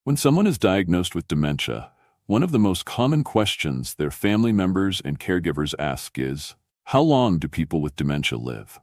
When someone is diagnosed with dementia, one of the most common questions their family members and caregivers ask is, how long do people with dementia live?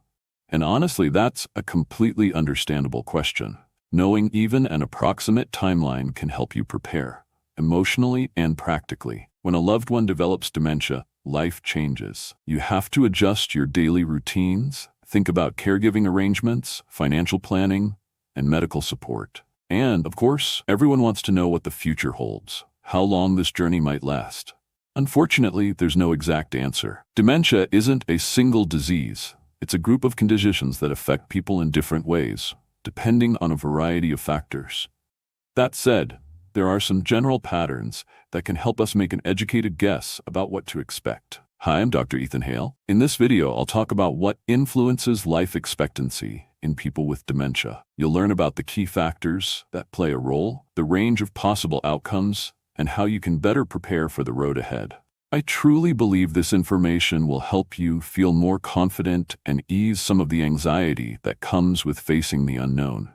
And honestly, that's a completely understandable question. Knowing even an approximate timeline can help you prepare, emotionally and practically. When a loved one develops dementia, life changes. You have to adjust your daily routines, think about caregiving arrangements, financial planning, and medical support. And, of course, everyone wants to know what the future holds, how long this journey might last. Unfortunately, there's no exact answer. Dementia isn't a single disease. It's a group of conditions that affect people in different ways, depending on a variety of factors. That said, there are some general patterns that can help us make an educated guess about what to expect. Hi, I'm Dr. Ethan Hale. In this video, I'll talk about what influences life expectancy in people with dementia. You'll learn about the key factors that play a role, the range of possible outcomes, and how you can better prepare for the road ahead. I truly believe this information will help you feel more confident and ease some of the anxiety that comes with facing the unknown.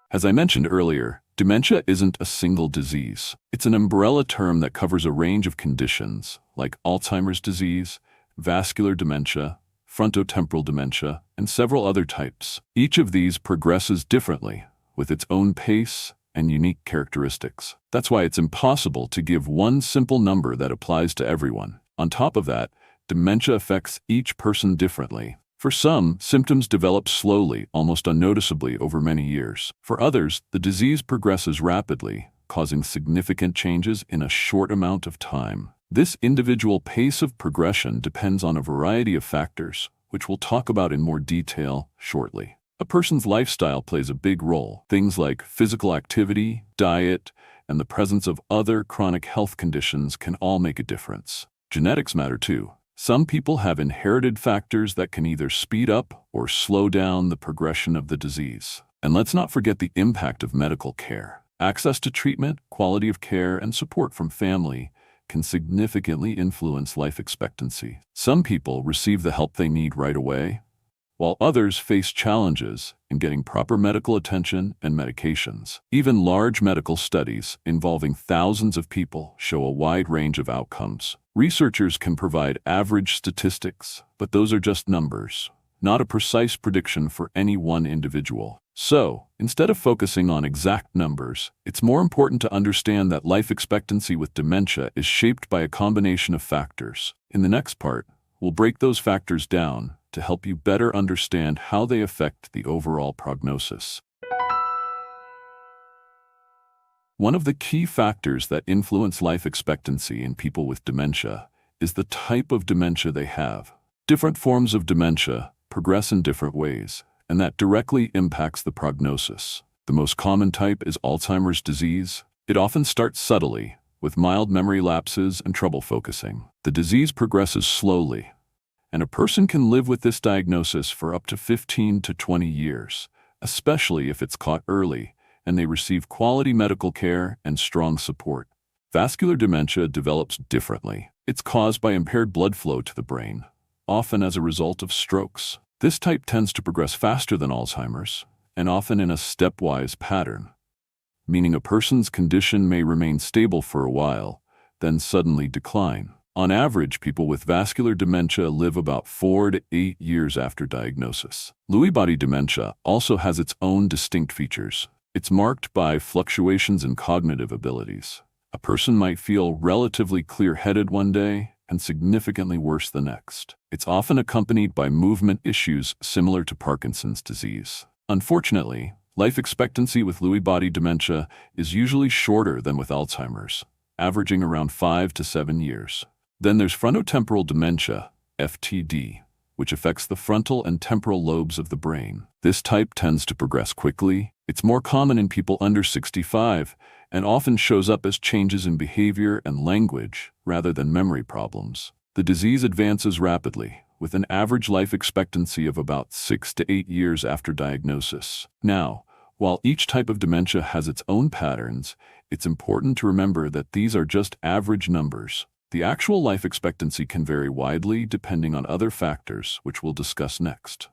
As I mentioned earlier, dementia isn't a single disease. It's an umbrella term that covers a range of conditions like Alzheimer's disease, vascular dementia, frontotemporal dementia, and several other types. Each of these progresses differently, with its own pace and unique characteristics. That's why it's impossible to give one simple number that applies to everyone. On top of that, dementia affects each person differently. For some, symptoms develop slowly, almost unnoticeably over many years. For others, the disease progresses rapidly, causing significant changes in a short amount of time. This individual pace of progression depends on a variety of factors, which we'll talk about in more detail shortly. A person's lifestyle plays a big role. Things like physical activity, diet, and the presence of other chronic health conditions can all make a difference. Genetics matter too. Some people have inherited factors that can either speed up or slow down the progression of the disease. And let's not forget the impact of medical care. Access to treatment, quality of care, and support from family can significantly influence life expectancy. Some people receive the help they need right away, while others face challenges in getting proper medical attention and medications. Even large medical studies involving thousands of people show a wide range of outcomes. Researchers can provide average statistics, but those are just numbers, not a precise prediction for any one individual. So, instead of focusing on exact numbers, it's more important to understand that life expectancy with dementia is shaped by a combination of factors. In the next part, we'll break those factors down to help you better understand how they affect the overall prognosis. One of the key factors that influence life expectancy in people with dementia is the type of dementia they have. Different forms of dementia progress in different ways, and that directly impacts the prognosis. The most common type is Alzheimer's disease. It often starts subtly, with mild memory lapses and trouble focusing. The disease progresses slowly, and a person can live with this diagnosis for up to 15 to 20 years, especially if it's caught early and they receive quality medical care and strong support. Vascular dementia develops differently. It's caused by impaired blood flow to the brain, often as a result of strokes. This type tends to progress faster than Alzheimer's, and often in a stepwise pattern, meaning a person's condition may remain stable for a while, then suddenly decline. On average, people with vascular dementia live about 4 to 8 years after diagnosis. Lewy body dementia also has its own distinct features. It's marked by fluctuations in cognitive abilities. A person might feel relatively clear-headed one day and significantly worse the next. It's often accompanied by movement issues similar to Parkinson's disease. Unfortunately, life expectancy with Lewy body dementia is usually shorter than with Alzheimer's, averaging around 5 to 7 years. Then there's frontotemporal dementia, FTD, which affects the frontal and temporal lobes of the brain. This type tends to progress quickly. It's more common in people under 65 and often shows up as changes in behavior and language rather than memory problems. The disease advances rapidly, with an average life expectancy of about 6 to 8 years after diagnosis. Now, while each type of dementia has its own patterns, it's important to remember that these are just average numbers. The actual life expectancy can vary widely depending on other factors, which we'll discuss next.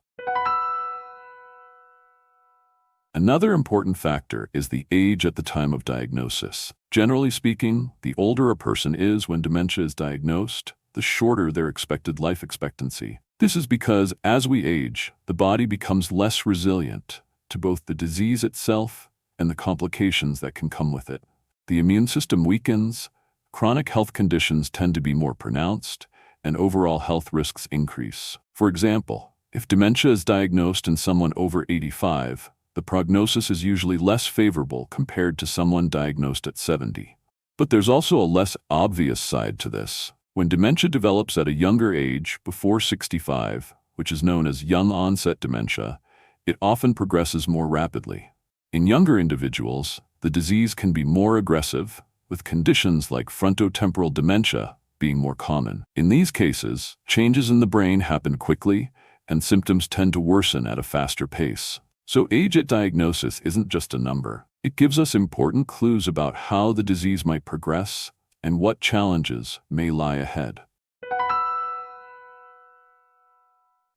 Another important factor is the age at the time of diagnosis. Generally speaking, the older a person is when dementia is diagnosed, the shorter their expected life expectancy. This is because as we age, the body becomes less resilient to both the disease itself and the complications that can come with it. The immune system weakens, chronic health conditions tend to be more pronounced, and overall health risks increase. For example, if dementia is diagnosed in someone over 85, the prognosis is usually less favorable compared to someone diagnosed at 70. But there's also a less obvious side to this. When dementia develops at a younger age, before 65, which is known as young-onset dementia, it often progresses more rapidly. In younger individuals, the disease can be more aggressive, with conditions like frontotemporal dementia being more common. In these cases, changes in the brain happen quickly, and symptoms tend to worsen at a faster pace. So age at diagnosis isn't just a number. It gives us important clues about how the disease might progress and what challenges may lie ahead.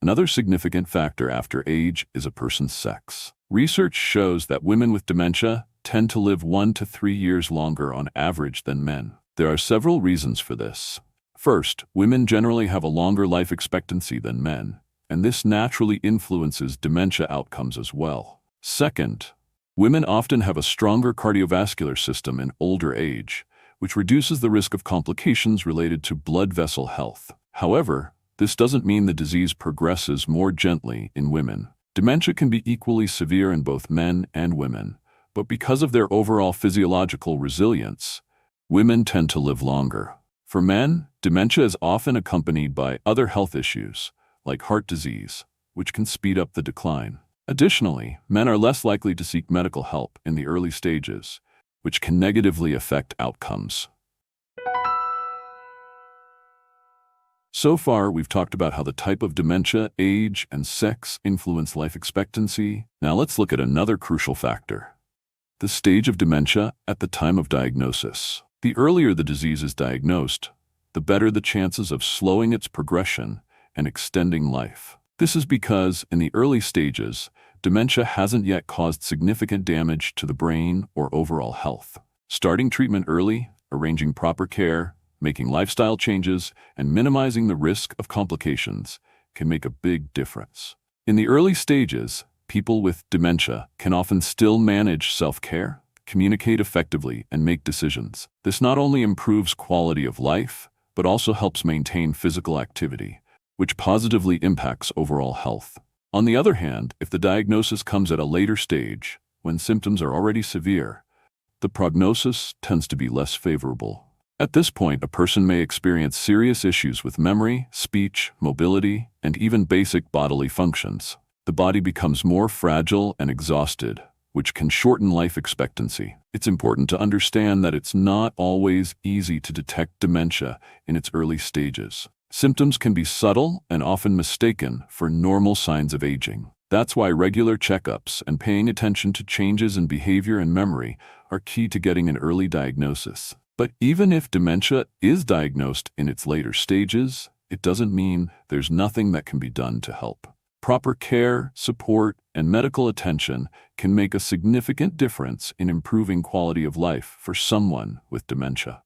Another significant factor after age is a person's sex. Research shows that women with dementia tend to live 1 to 3 years longer on average than men. There are several reasons for this. First, women generally have a longer life expectancy than men, and this naturally influences dementia outcomes as well. Second, women often have a stronger cardiovascular system in older age, which reduces the risk of complications related to blood vessel health. However, this doesn't mean the disease progresses more gently in women. Dementia can be equally severe in both men and women, but because of their overall physiological resilience, women tend to live longer. For men, dementia is often accompanied by other health issues, like heart disease, which can speed up the decline. Additionally, men are less likely to seek medical help in the early stages, which can negatively affect outcomes. So far, we've talked about how the type of dementia, age, and sex influence life expectancy. Now let's look at another crucial factor: the stage of dementia at the time of diagnosis. The earlier the disease is diagnosed, the better the chances of slowing its progression and extending life. This is because, in the early stages, dementia hasn't yet caused significant damage to the brain or overall health. Starting treatment early, arranging proper care, making lifestyle changes, and minimizing the risk of complications can make a big difference. In the early stages, people with dementia can often still manage self-care, communicate effectively, and make decisions. This not only improves quality of life, but also helps maintain physical activity, which positively impacts overall health. On the other hand, if the diagnosis comes at a later stage, when symptoms are already severe, the prognosis tends to be less favorable. At this point, a person may experience serious issues with memory, speech, mobility, and even basic bodily functions. The body becomes more fragile and exhausted, which can shorten life expectancy. It's important to understand that it's not always easy to detect dementia in its early stages. Symptoms can be subtle and often mistaken for normal signs of aging. That's why regular checkups and paying attention to changes in behavior and memory are key to getting an early diagnosis. But even if dementia is diagnosed in its later stages, it doesn't mean there's nothing that can be done to help. Proper care, support, and medical attention can make a significant difference in improving quality of life for someone with dementia.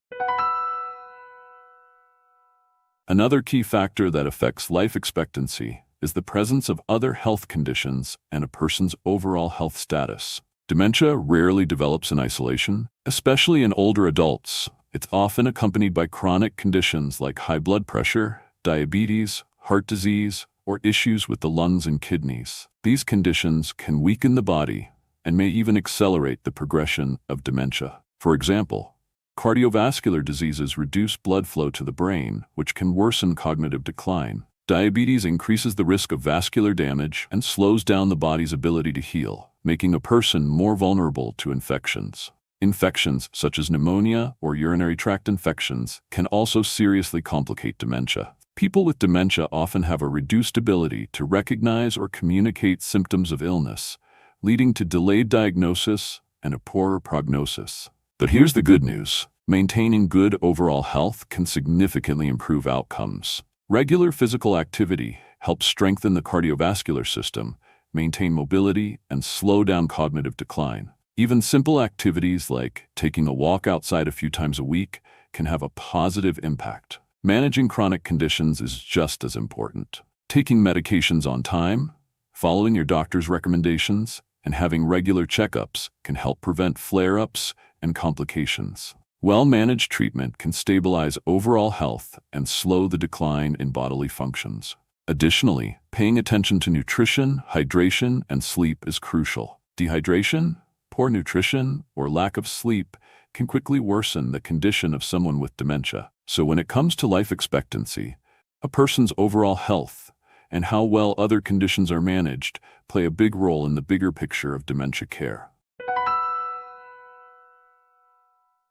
Another key factor that affects life expectancy is the presence of other health conditions and a person's overall health status. Dementia rarely develops in isolation, especially in older adults. It's often accompanied by chronic conditions like high blood pressure, diabetes, heart disease, or issues with the lungs and kidneys. These conditions can weaken the body and may even accelerate the progression of dementia. For example, cardiovascular diseases reduce blood flow to the brain, which can worsen cognitive decline. Diabetes increases the risk of vascular damage and slows down the body's ability to heal, making a person more vulnerable to infections. Infections such as pneumonia or urinary tract infections can also seriously complicate dementia. People with dementia often have a reduced ability to recognize or communicate symptoms of illness, leading to delayed diagnosis and a poorer prognosis. But here's the good news: maintaining good overall health can significantly improve outcomes. Regular physical activity helps strengthen the cardiovascular system, maintain mobility, and slow down cognitive decline. Even simple activities like taking a walk outside a few times a week can have a positive impact. Managing chronic conditions is just as important. Taking medications on time, following your doctor's recommendations, and having regular checkups can help prevent flare-ups and complications. Well-managed treatment can stabilize overall health and slow the decline in bodily functions. Additionally, paying attention to nutrition, hydration, and sleep is crucial. Dehydration, poor nutrition, or lack of sleep can quickly worsen the condition of someone with dementia. So when it comes to life expectancy, a person's overall health and how well other conditions are managed play a big role in the bigger picture of dementia care.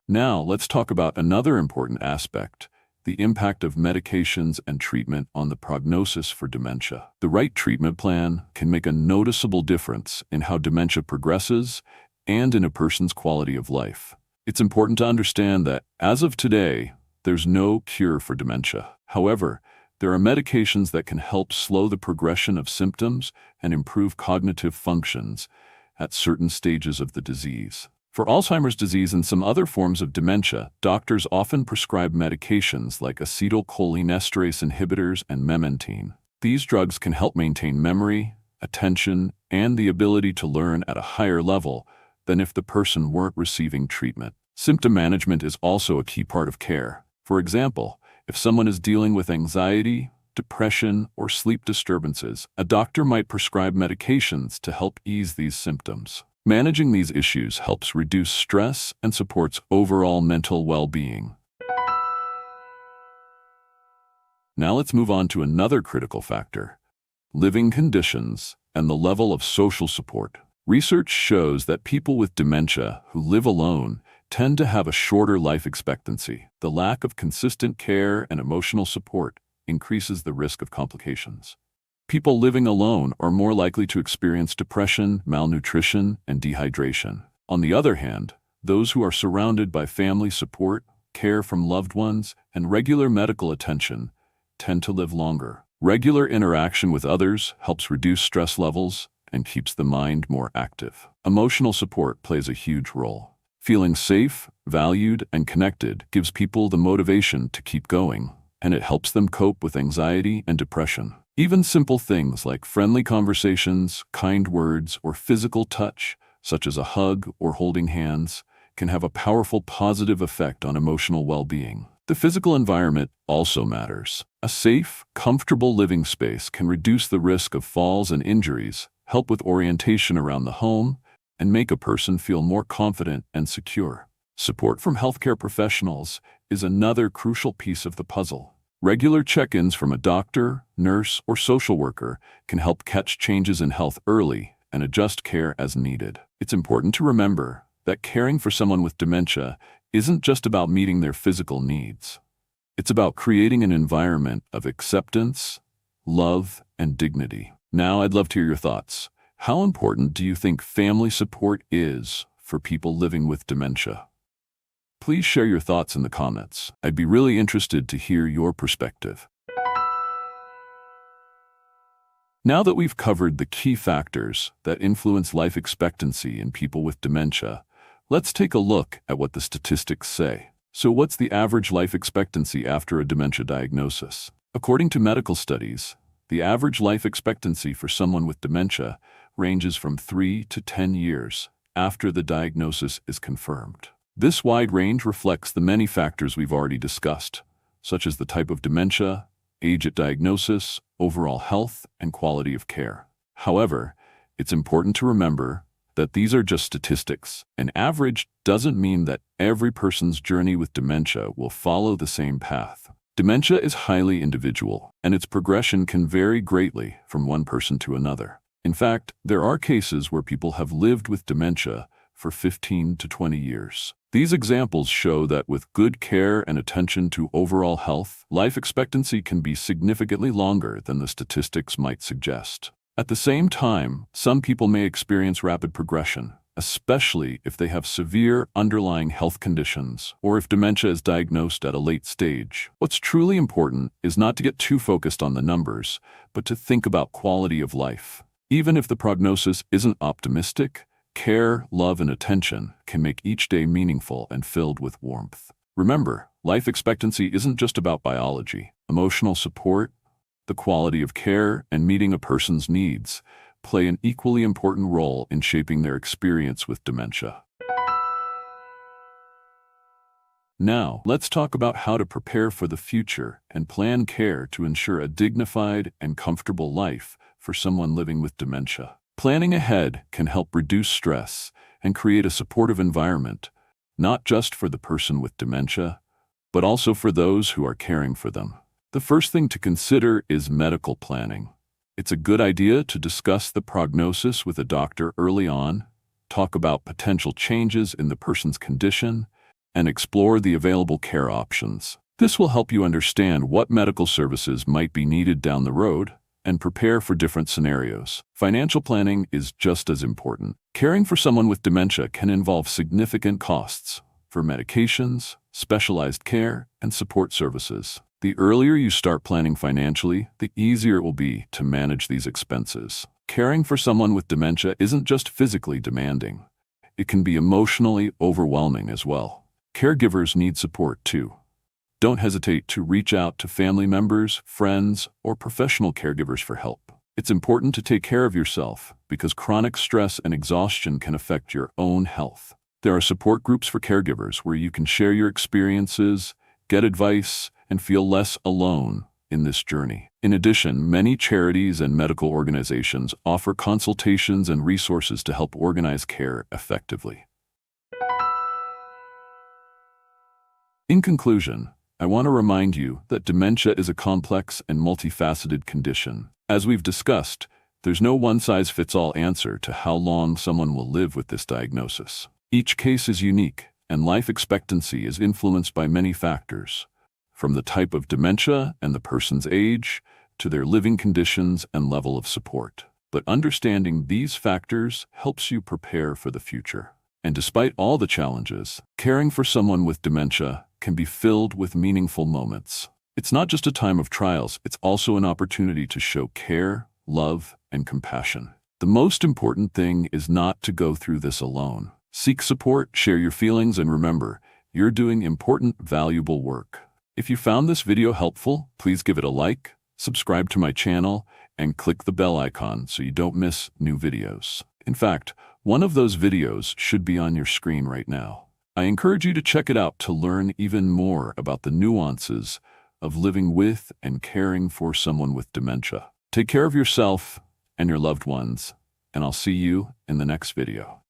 Now, let's talk about another important aspect: the impact of medications and treatment on the prognosis for dementia. The right treatment plan can make a noticeable difference in how dementia progresses and in a person's quality of life. It's important to understand that, as of today, there's no cure for dementia. However, there are medications that can help slow the progression of symptoms and improve cognitive functions at certain stages of the disease. For Alzheimer's disease and some other forms of dementia, doctors often prescribe medications like acetylcholinesterase inhibitors and memantine. These drugs can help maintain memory, attention, and the ability to learn at a higher level than if the person weren't receiving treatment. Symptom management is also a key part of care. For example, if someone is dealing with anxiety, depression, or sleep disturbances, a doctor might prescribe medications to help ease these symptoms. Managing these issues helps reduce stress and supports overall mental well-being. Now let's move on to another critical factor: living conditions and the level of social support. Research shows that people with dementia who live alone tend to have a shorter life expectancy. The lack of consistent care and emotional support increases the risk of complications. People living alone are more likely to experience depression, malnutrition, and dehydration. On the other hand, those who are surrounded by family support, care from loved ones, and regular medical attention tend to live longer. Regular interaction with others helps reduce stress levels and keeps the mind more active. Emotional support plays a huge role. Feeling safe, valued, and connected gives people the motivation to keep going, and it helps them cope with anxiety and depression. Even simple things like friendly conversations, kind words, or physical touch, such as a hug or holding hands, can have a powerful positive effect on emotional well-being. The physical environment also matters. A safe, comfortable living space can reduce the risk of falls and injuries, help with orientation around the home, and make a person feel more confident and secure. Support from healthcare professionals is another crucial piece of the puzzle. Regular check-ins from a doctor, nurse, or social worker can help catch changes in health early and adjust care as needed. It's important to remember that caring for someone with dementia isn't just about meeting their physical needs. It's about creating an environment of acceptance, love, and dignity. Now, I'd love to hear your thoughts. How important do you think family support is for people living with dementia? Please share your thoughts in the comments. I'd be really interested to hear your perspective. Now that we've covered the key factors that influence life expectancy in people with dementia, let's take a look at what the statistics say. So what's the average life expectancy after a dementia diagnosis? According to medical studies, the average life expectancy for someone with dementia ranges from 3 to 10 years after the diagnosis is confirmed. This wide range reflects the many factors we've already discussed, such as the type of dementia, age at diagnosis, overall health, and quality of care. However, it's important to remember that these are just statistics. An average doesn't mean that every person's journey with dementia will follow the same path. Dementia is highly individual, and its progression can vary greatly from one person to another. In fact, there are cases where people have lived with dementia for 15 to 20 years. These examples show that with good care and attention to overall health, life expectancy can be significantly longer than the statistics might suggest. At the same time, some people may experience rapid progression, especially if they have severe underlying health conditions or if dementia is diagnosed at a late stage. What's truly important is not to get too focused on the numbers, but to think about quality of life. Even if the prognosis isn't optimistic, care, love, and attention can make each day meaningful and filled with warmth. Remember, life expectancy isn't just about biology. Emotional support, the quality of care, and meeting a person's needs play an equally important role in shaping their experience with dementia. Now, let's talk about how to prepare for the future and plan care to ensure a dignified and comfortable life for someone living with dementia. Planning ahead can help reduce stress and create a supportive environment, not just for the person with dementia, but also for those who are caring for them. The first thing to consider is medical planning. It's a good idea to discuss the prognosis with a doctor early on, talk about potential changes in the person's condition, and explore the available care options. This will help you understand what medical services might be needed down the road and prepare for different scenarios. Financial planning is just as important. Caring for someone with dementia can involve significant costs for medications, specialized care, and support services. The earlier you start planning financially, the easier it will be to manage these expenses. Caring for someone with dementia isn't just physically demanding. It can be emotionally overwhelming as well. Caregivers need support too. Don't hesitate to reach out to family members, friends, or professional caregivers for help. It's important to take care of yourself because chronic stress and exhaustion can affect your own health. There are support groups for caregivers where you can share your experiences, get advice, and feel less alone in this journey. In addition, many charities and medical organizations offer consultations and resources to help organize care effectively. In conclusion, I want to remind you that dementia is a complex and multifaceted condition. As we've discussed, there's no one-size-fits-all answer to how long someone will live with this diagnosis. Each case is unique, and life expectancy is influenced by many factors, from the type of dementia and the person's age to their living conditions and level of support. But understanding these factors helps you prepare for the future. And despite all the challenges, caring for someone with dementia can be filled with meaningful moments. It's not just a time of trials, it's also an opportunity to show care, love, and compassion. The most important thing is not to go through this alone. Seek support, share your feelings, and remember, you're doing important, valuable work. If you found this video helpful, please give it a like, subscribe to my channel, and click the bell icon so you don't miss new videos. In fact, one of those videos should be on your screen right now. I encourage you to check it out to learn even more about the nuances of living with and caring for someone with dementia. Take care of yourself and your loved ones, and I'll see you in the next video.